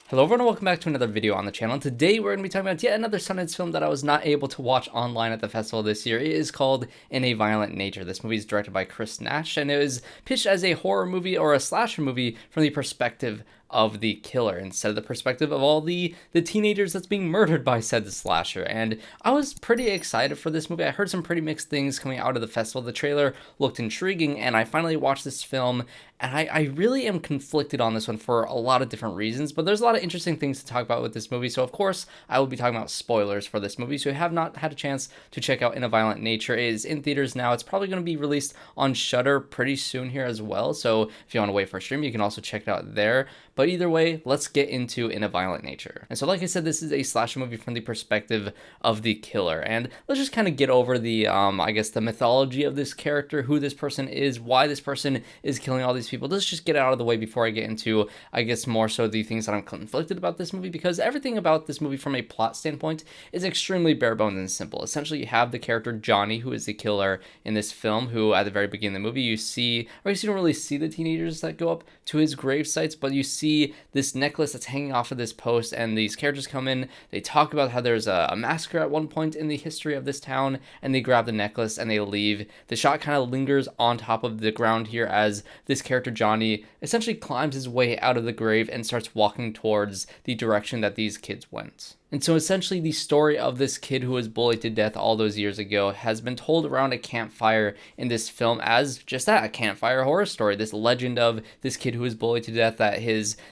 Hello everyone and welcome back to another video on the channel. Today we're going to be talking about yet another Sundance film that I was not able to watch online at the festival this year. It is called In a Violent Nature. This movie is directed by KRIS Nash and it was pitched as a horror movie or a slasher movie from the perspective of the killer instead of the perspective of all the teenagers that's being murdered by said slasher. And I was pretty excited for this movie. I heard some pretty mixed things coming out of the festival. The trailer looked intriguing and I finally watched this film and I really am conflicted on this one for a lot of different reasons, but there's a lot of interesting things to talk about with this movie. So of course I will be talking about spoilers for this movie. So if you have not had a chance to check out In a Violent Nature, it is in theaters now. It's probably going to be released on Shudder pretty soon here as well. So if you want to wait for a stream, you can also check it out there. But either way, let's get into In a Violent Nature. And so like I said, this is a slasher movie from the perspective of the killer. And let's just kind of get over the, I guess, the mythology of this character, who this person is, why this person is killing all these people. Let's just get it out of the way before I get into, I guess, more so the things that I'm conflicted about this movie, because everything about this movie from a plot standpoint is extremely bare bones and simple. Essentially, you have the character Johnny, who is the killer in this film, who at the very beginning of the movie you see, or you don't really see the teenagers that go up to his grave sites, but you see this necklace that's hanging off of this post, and these characters come in, they talk about how there's a massacre at one point in the history of this town, and they grab the necklace and they leave. The shot kind of lingers on top of the ground here as this character Johnny essentially climbs his way out of the grave and starts walking towards the direction that these kids went. And so essentially the story of this kid who was bullied to death all those years ago has been told around a campfire in this film as just that, a campfire horror story. This legend of this kid who was bullied to death, that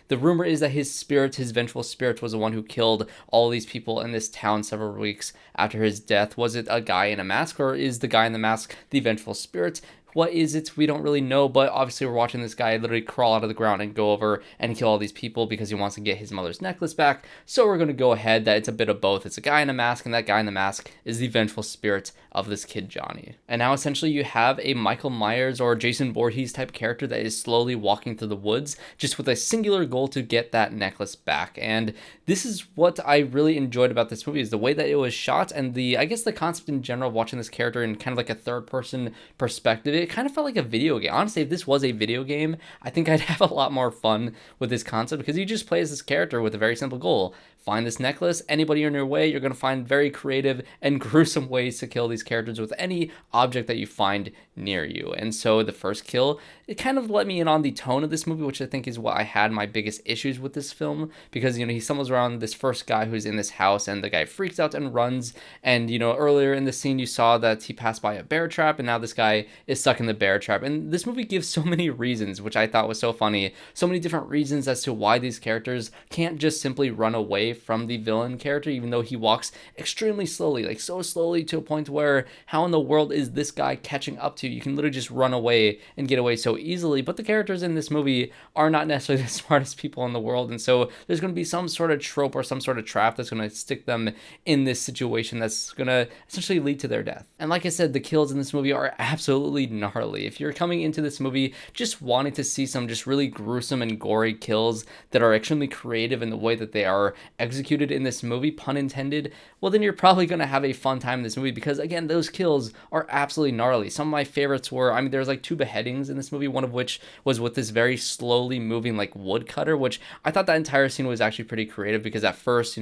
the rumor is that his spirit, his vengeful spirit, was the one who killed all these people in this town several weeks after his death. Was it a guy in a mask, or is the guy in the mask the vengeful spirit? What is it? We don't really know, but obviously we're watching this guy literally crawl out of the ground and go over and kill all these people because he wants to get his mother's necklace back. So we're going to go ahead that it's a bit of both. It's a guy in a mask, and that guy in the mask is the vengeful spirit of this kid Johnny. And now essentially you have a Michael Myers or Jason Voorhees type character that is slowly walking through the woods just with a singular goal to get that necklace back. And this is what I really enjoyed about this movie, is the way that it was shot, and I guess the concept in general of watching this character in kind of like a third person perspective. It kind of felt like a video game. Honestly, if this was a video game, I think I'd have a lot more fun with this concept, because you just play as this character with a very simple goal. Find this necklace. Anybody in your way, you're going to find very creative and gruesome ways to kill these characters with any object that you find near you. And so the first kill, it kind of let me in on the tone of this movie, which I think is what I had my biggest issues with this film, because, he stumbles around this first guy who's in this house, and the guy freaks out and runs. And, earlier in the scene, you saw that he passed by a bear trap, and now this guy is stuck in the bear trap. And this movie gives so many reasons, which I thought was so funny, so many different reasons as to why these characters can't just simply run away from the villain character, even though he walks extremely slowly, like so slowly to a point where how in the world is this guy catching up to you? You can literally just run away and get away so easily. But the characters in this movie are not necessarily the smartest people in the world, and so there's going to be some sort of trope or some sort of trap that's going to stick them in this situation that's going to essentially lead to their death. And like I said, the kills in this movie are absolutely gnarly. If you're coming into this movie just wanting to see some just really gruesome and gory kills that are extremely creative in the way that they are executed in this movie, pun intended, well then you're probably going to have a fun time in this movie, because again, those kills are absolutely gnarly. Some of my favorites were, there's like 2 beheadings in this movie, one of which was with this very slowly moving like woodcutter, which I thought that entire scene was actually pretty creative, because at first,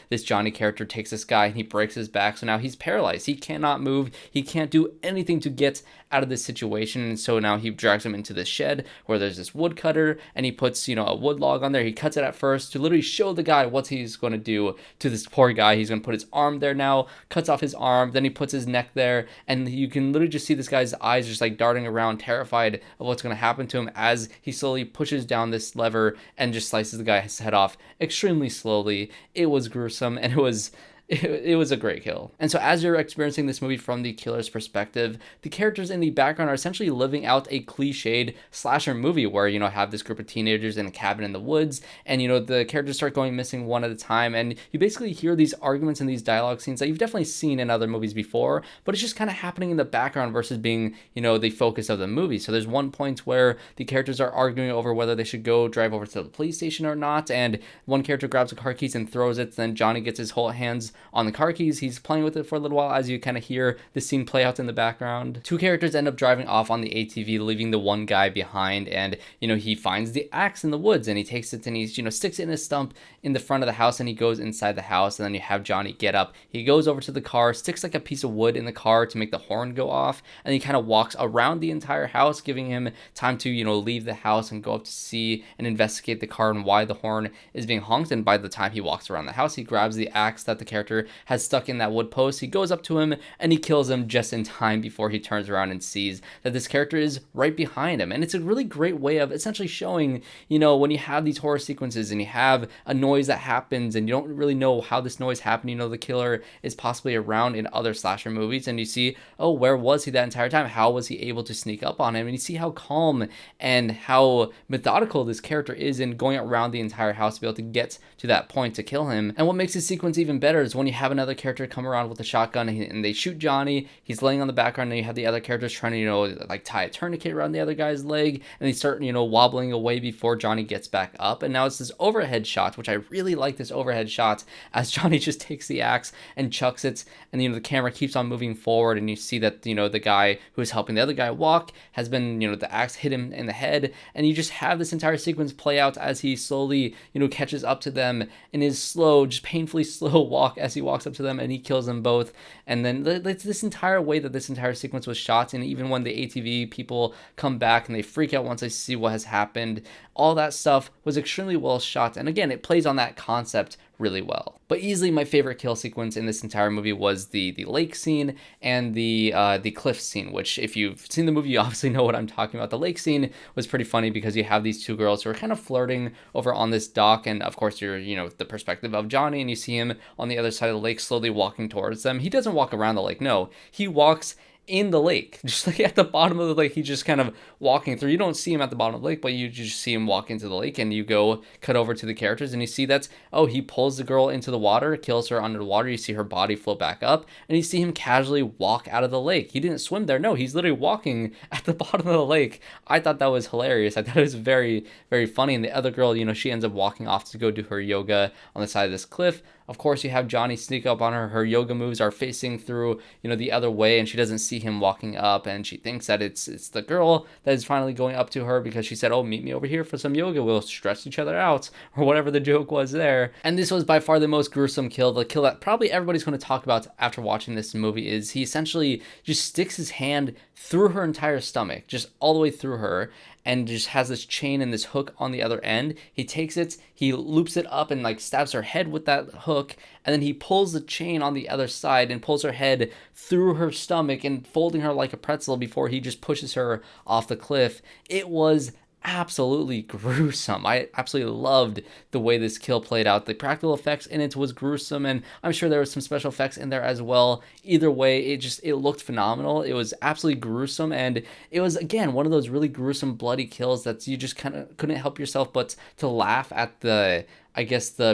this Johnny character takes this guy and he breaks his back, so now he's paralyzed. He cannot move, he can't do anything to get out of this situation, and so now he drags him into this shed where there's this woodcutter, and he puts, a wood log on there. He cuts it at first to literally show the guy what he's going to do to this poor guy. He's going to put his arm there now, cuts off his arm, then he puts his neck there, and you can literally just see this guy's eyes just like darting around, terrified of what's going to happen to him as he slowly pushes down this lever and just slices the guy's head off extremely slowly. It was gruesome, and it was a great kill. And so as you're experiencing this movie from the killer's perspective, the characters in the background are essentially living out a cliched slasher movie where, have this group of teenagers in a cabin in the woods, and, the characters start going missing one at a time, and you basically hear these arguments and these dialogue scenes that you've definitely seen in other movies before, but it's just kind of happening in the background versus being, the focus of the movie. So there's one point where the characters are arguing over whether they should go drive over to the police station or not, and one character grabs the car keys and throws it, then Johnny gets his whole hands on the car keys. He's playing with it for a little while as you kind of hear the scene play out in the background. Two characters end up driving off on the ATV, leaving the one guy behind, and he finds the axe in the woods, and he takes it and he sticks it in a stump in the front of the house, and he goes inside the house. And then you have Johnny get up. He goes over to the car, sticks like a piece of wood in the car to make the horn go off, and he kind of walks around the entire house, giving him time to leave the house and go up to see and investigate the car and why the horn is being honked. And by the time he walks around the house, he grabs the axe that the character has stuck in that wood post. He goes up to him and he kills him just in time before he turns around and sees that this character is right behind him. And it's a really great way of essentially showing, when you have these horror sequences and you have a noise that happens and you don't really know how this noise happened, the killer is possibly around in other slasher movies, and you see, oh, where was he that entire time? How was he able to sneak up on him? And you see how calm and how methodical this character is in going around the entire house to be able to get to that point to kill him. And what makes this sequence even better is when you have another character come around with a shotgun and they shoot Johnny. He's laying on the background, and you have the other characters trying to like tie a tourniquet around the other guy's leg, and they start wobbling away before Johnny gets back up. And now it's this overhead shot, which I really like, this overhead shot as Johnny just takes the axe and chucks it, and the camera keeps on moving forward, and you see that the guy who is helping the other guy walk has been the axe hit him in the head, and you just have this entire sequence play out as he slowly catches up to them in his slow, just painfully slow walk as he walks up to them, and he kills them both. And then this entire way that this entire sequence was shot, and even when the ATV people come back and they freak out once they see what has happened, all that stuff was extremely well shot. And again, it plays on that concept really well. But easily my favorite kill sequence in this entire movie was the lake scene and the cliff scene, which if you've seen the movie, you obviously know what I'm talking about. The lake scene was pretty funny because you have these two girls who are kind of flirting over on this dock, and of course you're the perspective of Johnny, and you see him on the other side of the lake slowly walking towards them. He doesn't walk around the lake, no, he walks in the lake, just like at the bottom of the lake. He's just kind of walking through. You don't see him at the bottom of the lake, but you just see him walk into the lake, and you go cut over to the characters and you see that, oh, he pulls the girl into the water, kills her under the water. You see her body float back up, and you see him casually walk out of the lake. He didn't swim there. No, he's literally walking at the bottom of the lake. I thought that was hilarious. I thought it was very, very funny. And the other girl, she ends up walking off to go do her yoga on the side of this cliff. Of course, you have Johnny sneak up on her. Her yoga moves are facing through, the other way, and she doesn't see him walking up, and she thinks that it's the girl that is finally going up to her because she said, oh, meet me over here for some yoga. We'll stretch each other out, or whatever the joke was there. And this was by far the most gruesome kill. The kill that probably everybody's going to talk about after watching this movie is he essentially just sticks his hand through her entire stomach, just all the way through her, and just has this chain and this hook on the other end. He takes it, he loops it up and like stabs her head with that hook, and then he pulls the chain on the other side and pulls her head through her stomach and folding her like a pretzel before he just pushes her off the cliff. It was absolutely gruesome. I absolutely loved the way this kill played out. The practical effects in it was gruesome, and I'm sure there was some special effects in there as well. Either way, it looked phenomenal. It was absolutely gruesome, and it was, again, one of those really gruesome, bloody kills that you just kind of couldn't help yourself but to laugh at the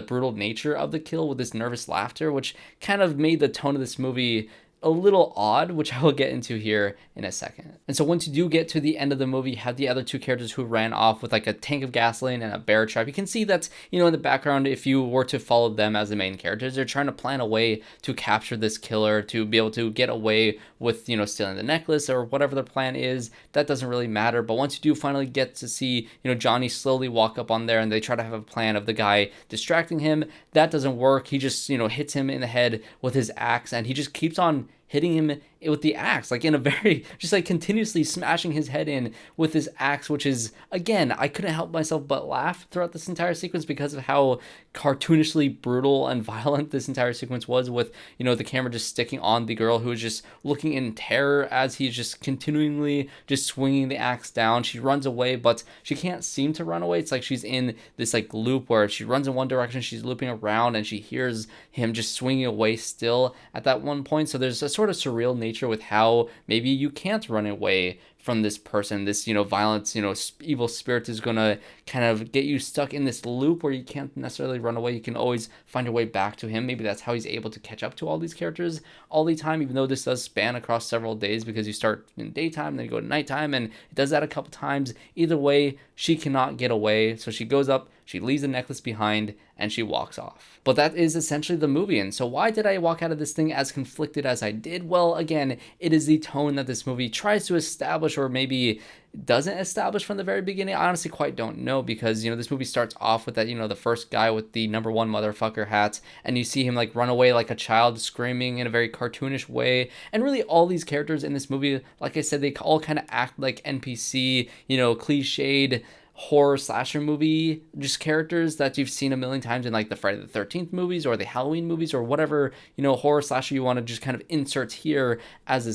brutal nature of the kill with this nervous laughter, which kind of made the tone of this movie a little odd, which I will get into here in a second. And so once you do get to the end of the movie, you have the other two characters who ran off with like a tank of gasoline and a bear trap. You can see that, in the background, if you were to follow them as the main characters, they're trying to plan a way to capture this killer, to be able to get away with, stealing the necklace or whatever their plan is. That doesn't really matter. But once you do finally get to see, Johnny slowly walk up on there, and they try to have a plan of the guy distracting him, that doesn't work. He just, hits him in the head with his axe, and he just keeps on hitting him with the axe, like in a very, just like continuously smashing his head in with his axe, which is, again, I couldn't help myself but laugh throughout this entire sequence because of how cartoonishly brutal and violent this entire sequence was, with, the camera just sticking on the girl who is just looking in terror as he's just continually just swinging the axe down. She runs away, but she can't seem to run away. It's like she's in this like loop where she runs in one direction, she's looping around, and she hears him just swinging away still at that one point. So there's a sort of surreal nature with how maybe you can't run away from this person. This, violence, evil spirit is going to kind of get you stuck in this loop where you can't necessarily run away. You can always find your way back to him. Maybe that's how he's able to catch up to all these characters all the time, even though this does span across several days because you start in daytime, then you go to nighttime, and it does that a couple times. Either way, she cannot get away. So she goes up she leaves the necklace behind, and she walks off. But that is essentially the movie. And so why did I walk out of this thing as conflicted as I did? Well, again, it is the tone that this movie tries to establish, or maybe doesn't establish from the very beginning. I honestly quite don't know, because this movie starts off with that, the first guy with the number one motherfucker hat, and you see him like run away like a child, screaming in a very cartoonish way. And really all these characters in this movie, like I said, they all kind of act like NPC, cliched horror slasher movie just characters that you've seen a million times in like the Friday the 13th movies or the Halloween movies or whatever horror slasher you want to just kind of insert here as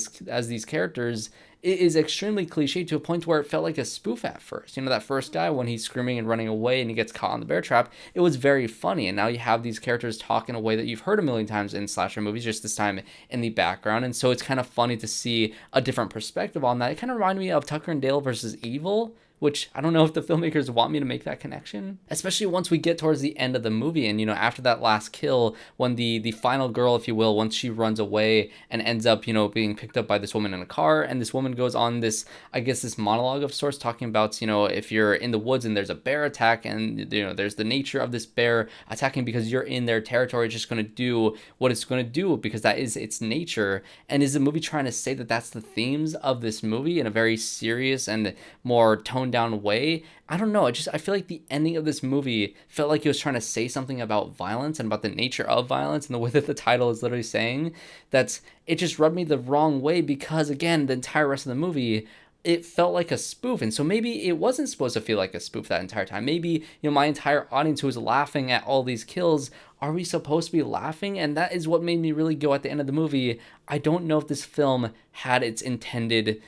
these characters. It is extremely cliche to a point where it felt like a spoof at first. That first guy, when he's screaming and running away and he gets caught in the bear trap, it was very funny. And now you have these characters talk in a way that you've heard a million times in slasher movies, just this time in the background. And so it's kind of funny to see a different perspective on that. It kind of reminded me of Tucker and Dale versus Evil, which I don't know if the filmmakers want me to make that connection, especially once we get towards the end of the movie. And, after that last kill, when the final girl, if you will, once she runs away and ends up, being picked up by this woman in a car, and this woman goes on this, I guess, this monologue of sorts, talking about, if you're in the woods and there's a bear attack and, there's the nature of this bear attacking because you're in their territory, it's just going to do what it's going to do because that is its nature. And is the movie trying to say that that's the themes of this movie in a very serious and more toned down way? I don't know. I feel like the ending of this movie felt like it was trying to say something about violence and about the nature of violence, and the way that the title is literally saying that, it just rubbed me the wrong way, because again, the entire rest of the movie, it felt like a spoof. And so maybe it wasn't supposed to feel like a spoof that entire time. Maybe, my entire audience who was laughing at all these kills, are we supposed to be laughing? And that is what made me really go at the end of the movie, I don't know if this film had its intended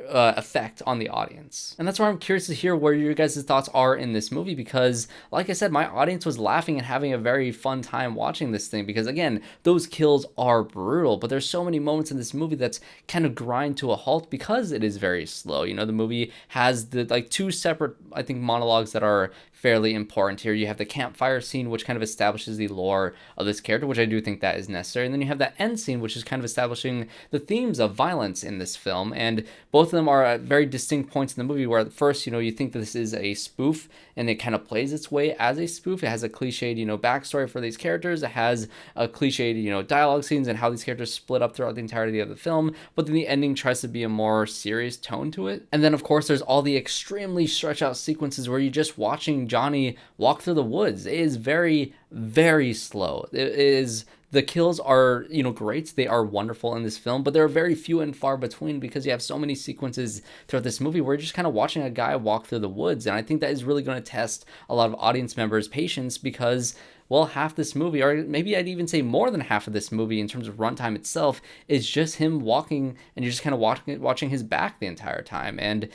effect on the audience. And that's why I'm curious to hear where your guys' thoughts are in this movie, because like I said, my audience was laughing and having a very fun time watching this thing, because again, those kills are brutal, but there's so many moments in this movie that's kind of grind to a halt because it is very slow. The movie has the two separate, I think, monologues that are fairly important here. You have the campfire scene, which kind of establishes the lore of this character, which I do think that is necessary. And then you have that end scene, which is kind of establishing the themes of violence in this film. And both of them are at very distinct points in the movie, where at first, you think that this is a spoof, and it kind of plays its way as a spoof. It has a cliched, backstory for these characters. It has a cliched, dialogue scenes and how these characters split up throughout the entirety of the film. But then the ending tries to be a more serious tone to it. And then, of course, there's all the extremely stretched out sequences where you're just watching Johnny walk through the woods. It is very, very slow. The kills are, great. They are wonderful in this film, but they're very few and far between, because you have so many sequences throughout this movie where you're just kind of watching a guy walk through the woods. And I think that is really going to test a lot of audience members' patience, because, well, half this movie, or maybe I'd even say more than half of this movie in terms of runtime itself, is just him walking, and you're just kind of watching his back the entire time. And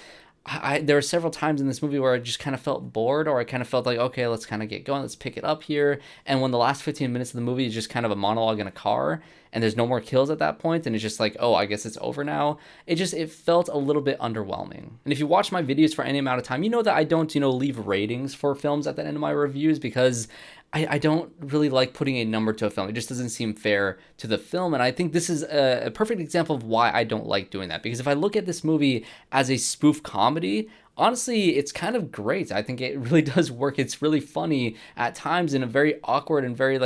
there were several times in this movie where I just kind of felt bored, or I kind of felt like, okay, let's kind of get going, let's pick it up here. And when the last 15 minutes of the movie is just kind of a monologue in a car, and there's no more kills at that point, and it's just like, oh, I guess it's over now, it felt a little bit underwhelming. And if you watch my videos for any amount of time, you know that I don't, leave ratings for films at the end of my reviews, because I don't really like putting a number to a film. It just doesn't seem fair to the film. And I think this is a perfect example of why I don't like doing that. Because if I look at this movie as a spoof comedy, honestly, it's kind of great. I think it really does work. It's really funny at times in a very awkward and very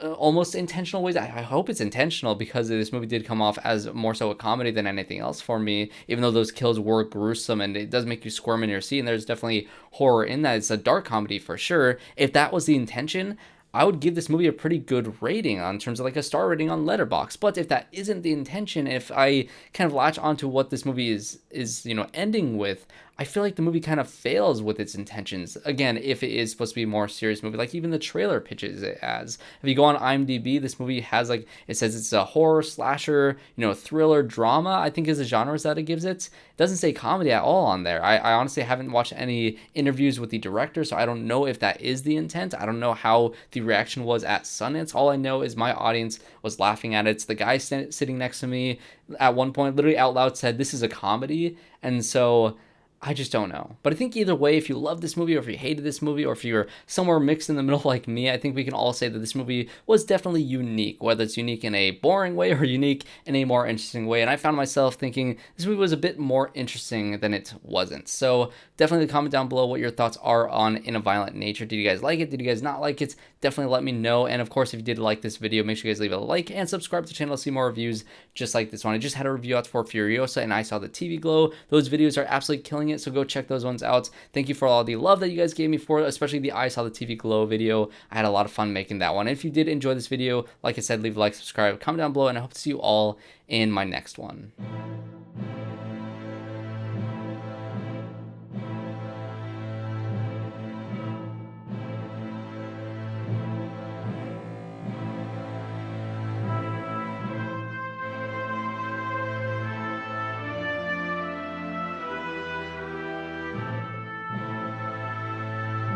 almost intentional ways. I hope it's intentional, because this movie did come off as more so a comedy than anything else for me, even though those kills were gruesome and it does make you squirm in your seat, and there's definitely horror in that. It's a dark comedy for sure. If that was the intention, I would give this movie a pretty good rating on terms of a star rating on Letterboxd. But if that isn't the intention, if I kind of latch onto what this movie is ending with, I feel like the movie kind of fails with its intentions. Again, if it is supposed to be a more serious movie, like even the trailer pitches it as. If you go on IMDb, this movie has it says it's a horror, slasher, thriller, drama, I think is the genres that it gives it. It doesn't say comedy at all on there. I honestly haven't watched any interviews with the director, so I don't know if that is the intent. I don't know how the reaction was at Sundance. All I know is my audience was laughing at it. The guy sitting next to me at one point literally out loud said, "This is a comedy." And so I just don't know. But I think either way, if you love this movie or if you hated this movie or if you're somewhere mixed in the middle like me, I think we can all say that this movie was definitely unique, whether it's unique in a boring way or unique in a more interesting way. And I found myself thinking this movie was a bit more interesting than it wasn't. So definitely comment down below what your thoughts are on In a Violent Nature. Did you guys like it? Did you guys not like it? Definitely let me know. And of course, if you did like this video, make sure you guys leave a like and subscribe to the channel to see more reviews just like this one. I just had a review out for Furiosa and I Saw the TV Glow. Those videos are absolutely killing it, so go check those ones out. Thank you for all the love that you guys gave me for it, especially the I Saw the TV Glow video. I had a lot of fun making that one. And if you did enjoy this video, like I said, leave a like, subscribe, comment down below, and I hope to see you all in my next one.